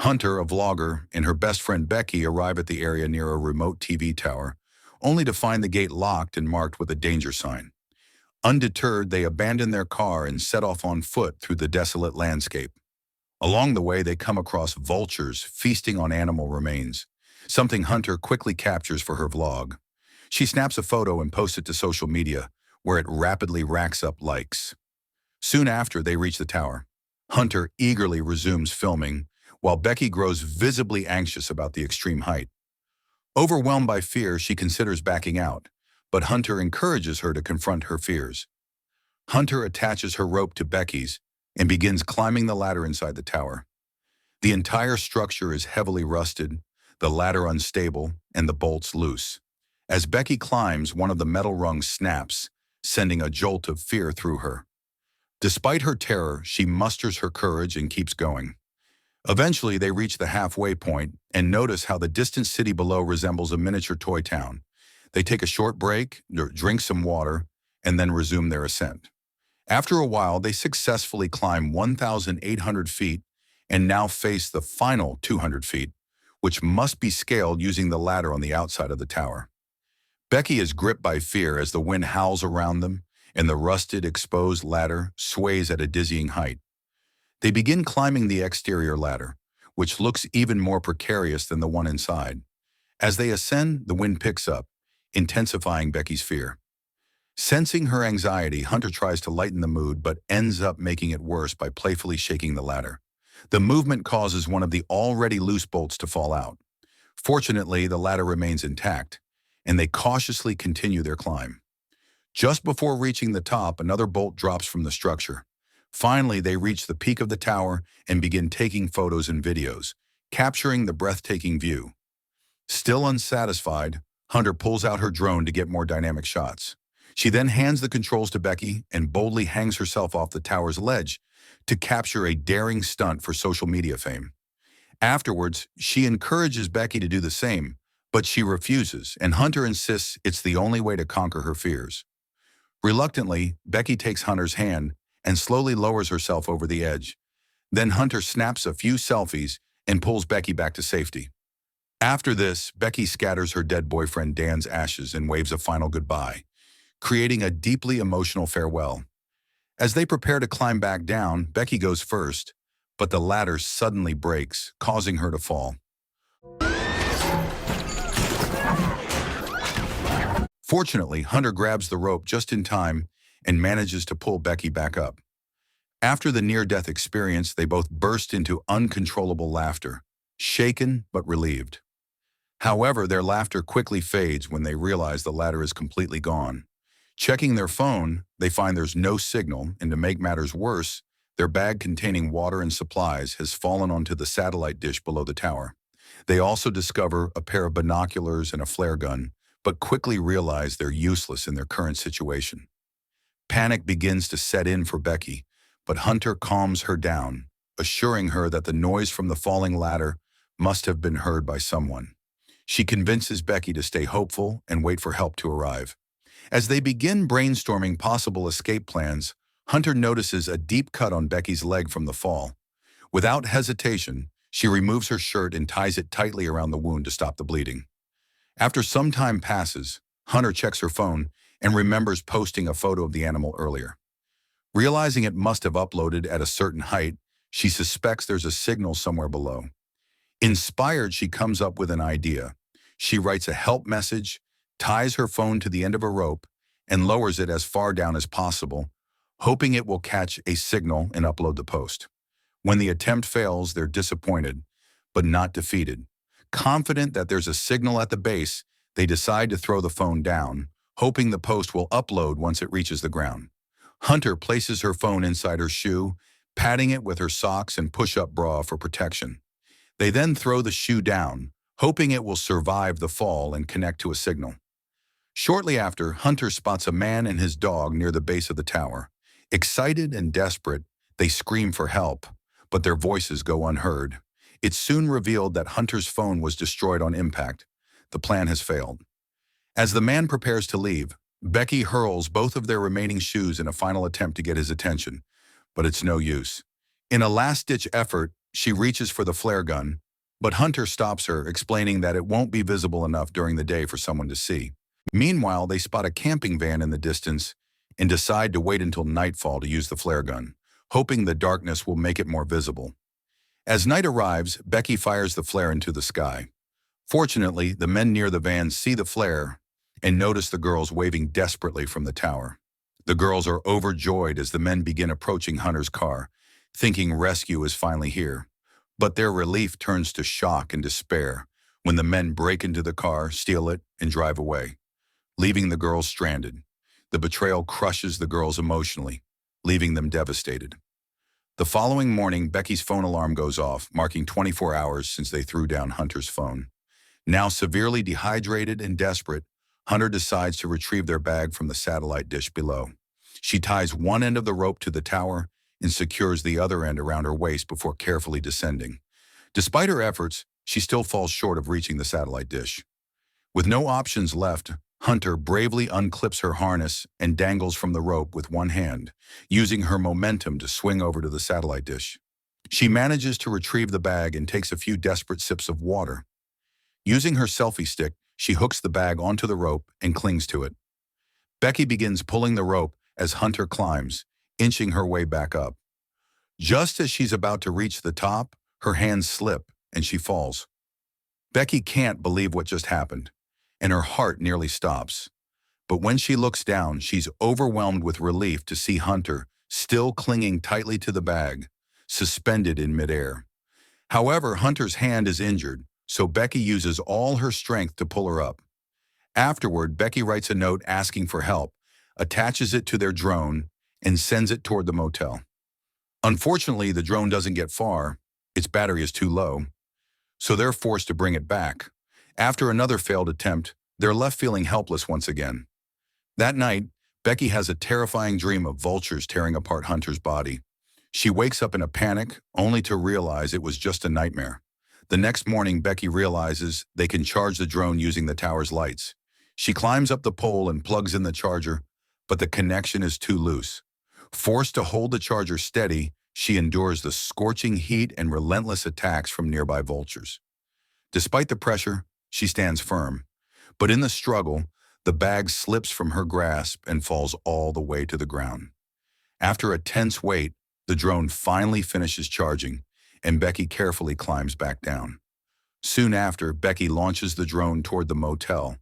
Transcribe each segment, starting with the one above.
Hunter, a vlogger, and her best friend Becky arrive at the area near a remote TV tower, only to find the gate locked and marked with a danger sign. Undeterred, they abandon their car and set off on foot through the desolate landscape. Along the way, they come across vultures feasting on animal remains, something Hunter quickly captures for her vlog. She snaps a photo and posts it to social media, where it rapidly racks up likes. Soon after, they reach the tower. Hunter eagerly resumes filming, while Becky grows visibly anxious about the extreme height. Overwhelmed by fear, she considers backing out, but Hunter encourages her to confront her fears. Hunter attaches her rope to Becky's and begins climbing the ladder inside the tower. The entire structure is heavily rusted, the ladder unstable, and the bolts loose. As Becky climbs, one of the metal rungs snaps, sending a jolt of fear through her. Despite her terror, she musters her courage and keeps going. Eventually, they reach the halfway point and notice how the distant city below resembles a miniature toy town. They take a short break, drink some water, and then resume their ascent. After a while, they successfully climb 1,800 feet and now face the final 200 feet, which must be scaled using the ladder on the outside of the tower. Becky is gripped by fear as the wind howls around them and the rusted, exposed ladder sways at a dizzying height. They begin climbing the exterior ladder, which looks even more precarious than the one inside. As they ascend, the wind picks up, intensifying Becky's fear. Sensing her anxiety, Hunter tries to lighten the mood but ends up making it worse by playfully shaking the ladder. The movement causes one of the already loose bolts to fall out. Fortunately, the ladder remains intact, and they cautiously continue their climb. Just before reaching the top, another bolt drops from the structure. Finally, they reach the peak of the tower and begin taking photos and videos, capturing the breathtaking view. Still unsatisfied, Hunter pulls out her drone to get more dynamic shots. She then hands the controls to Becky and boldly hangs herself off the tower's ledge to capture a daring stunt for social media fame. Afterwards, she encourages Becky to do the same, but she refuses, and Hunter insists it's the only way to conquer her fears. Reluctantly, Becky takes Hunter's hand and slowly lowers herself over the edge. Then Hunter snaps a few selfies and pulls Becky back to safety. After this, Becky scatters her dead boyfriend Dan's ashes and waves a final goodbye, creating a deeply emotional farewell. As they prepare to climb back down, Becky goes first, but the ladder suddenly breaks, causing her to fall. Fortunately, Hunter grabs the rope just in time and manages to pull Becky back up. After the near-death experience, they both burst into uncontrollable laughter, shaken but relieved. However, their laughter quickly fades when they realize the ladder is completely gone. Checking their phone, they find there's no signal, and to make matters worse, their bag containing water and supplies has fallen onto the satellite dish below the tower. They also discover a pair of binoculars and a flare gun, but quickly realize they're useless in their current situation. Panic begins to set in for Becky, but Hunter calms her down, assuring her that the noise from the falling ladder must have been heard by someone. She convinces Becky to stay hopeful and wait for help to arrive. As they begin brainstorming possible escape plans, Hunter notices a deep cut on Becky's leg from the fall. Without hesitation, she removes her shirt and ties it tightly around the wound to stop the bleeding. After some time passes, Hunter checks her phone and remembers posting a photo of the animal earlier. Realizing it must have uploaded at a certain height, she suspects there's a signal somewhere below. Inspired, she comes up with an idea. She writes a help message, ties her phone to the end of a rope, and lowers it as far down as possible, hoping it will catch a signal and upload the post. When the attempt fails, they're disappointed, but not defeated. Confident that there's a signal at the base, they decide to throw the phone down, hoping the post will upload once it reaches the ground. Hunter places her phone inside her shoe, patting it with her socks and push-up bra for protection. They then throw the shoe down, hoping it will survive the fall and connect to a signal. Shortly after, Hunter spots a man and his dog near the base of the tower. Excited and desperate, they scream for help, but their voices go unheard. It's soon revealed that Hunter's phone was destroyed on impact. The plan has failed. As the man prepares to leave, Becky hurls both of their remaining shoes in a final attempt to get his attention, but it's no use. In a last-ditch effort, She reaches for the flare gun, but Hunter stops her, explaining that it won't be visible enough during the day for someone to see. Meanwhile, they spot a camping van in the distance and decide to wait until nightfall to use the flare gun, hoping the darkness will make it more visible. As night arrives, Becky fires the flare into the sky. Fortunately, the men near the van see the flare and notice the girls waving desperately from the tower. The girls are overjoyed as the men begin approaching Hunter's car, thinking rescue is finally here. But their relief turns to shock and despair when the men break into the car, steal it, and drive away, leaving the girls stranded. The betrayal crushes the girls emotionally, leaving them devastated. The following morning, Becky's phone alarm goes off, marking 24 hours since they threw down Hunter's phone. Now severely dehydrated and desperate, Hunter decides to retrieve their bag from the satellite dish below. She ties one end of the rope to the tower and secures the other end around her waist before carefully descending. Despite her efforts, she still falls short of reaching the satellite dish. With no options left, Hunter bravely unclips her harness and dangles from the rope with one hand, using her momentum to swing over to the satellite dish. She manages to retrieve the bag and takes a few desperate sips of water. Using her selfie stick, she hooks the bag onto the rope and clings to it. Becky begins pulling the rope as Hunter climbs, inching her way back up. Just as she's about to reach the top, her hands slip and she falls. Becky can't believe what just happened, and her heart nearly stops. But when she looks down, she's overwhelmed with relief to see Hunter still clinging tightly to the bag, suspended in midair. However, Hunter's hand is injured, so Becky uses all her strength to pull her up. Afterward, Becky writes a note asking for help, attaches it to their drone, and sends it toward the motel. Unfortunately, the drone doesn't get far. Its battery is too low, so they're forced to bring it back. After another failed attempt, they're left feeling helpless once again. That night, Becky has a terrifying dream of vultures tearing apart Hunter's body. She wakes up in a panic, only to realize it was just a nightmare. The next morning, Becky realizes they can charge the drone using the tower's lights. She climbs up the pole and plugs in the charger, but the connection is too loose. Forced to hold the charger steady, she endures the scorching heat and relentless attacks from nearby vultures. Despite the pressure, she stands firm. But in the struggle, the bag slips from her grasp and falls all the way to the ground. After a tense wait, the drone finally finishes charging, and Becky carefully climbs back down. Soon after, Becky launches the drone toward the motel,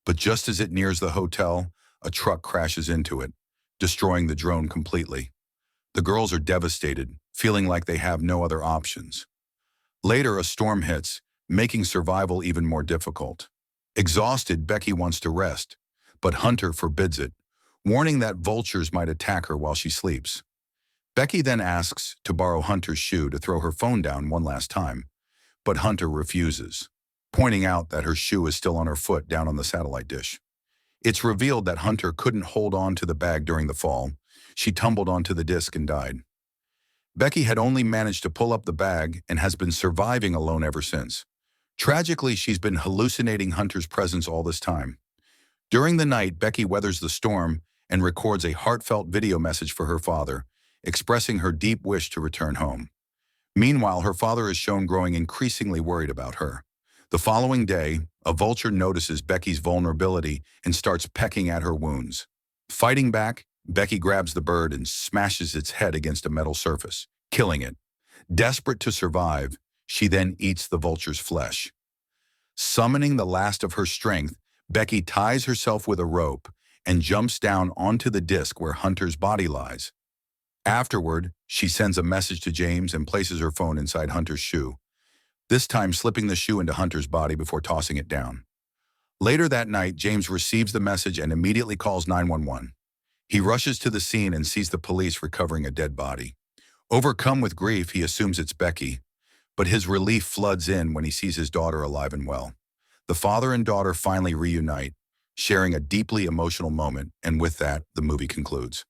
but just as it nears the hotel, a truck crashes into it, destroying the drone completely. The girls are devastated, feeling like they have no other options. Later, a storm hits, making survival even more difficult. Exhausted, Becky wants to rest, but Hunter forbids it, warning that vultures might attack her while she sleeps. Becky then asks to borrow Hunter's shoe to throw her phone down one last time, but Hunter refuses, pointing out that her shoe is still on her foot down on the satellite dish. It's revealed that Hunter couldn't hold on to the bag during the fall. She tumbled onto the disc and died. Becky had only managed to pull up the bag and has been surviving alone ever since. Tragically, she's been hallucinating Hunter's presence all this time. During the night, Becky weathers the storm and records a heartfelt video message for her father, expressing her deep wish to return home. Meanwhile, her father is shown growing increasingly worried about her. The following day, a vulture notices Becky's vulnerability and starts pecking at her wounds. Fighting back, Becky grabs the bird and smashes its head against a metal surface, killing it. Desperate to survive, she then eats the vulture's flesh. Summoning the last of her strength, Becky ties herself with a rope and jumps down onto the disc where Hunter's body lies. Afterward, she sends a message to James and places her phone inside Hunter's shoe, this time slipping the shoe into Hunter's body before tossing it down. Later that night, James receives the message and immediately calls 911. He rushes to the scene and sees the police recovering a dead body. Overcome with grief, he assumes it's Becky, but his relief floods in when he sees his daughter alive and well. The father and daughter finally reunite, sharing a deeply emotional moment, and with that, the movie concludes.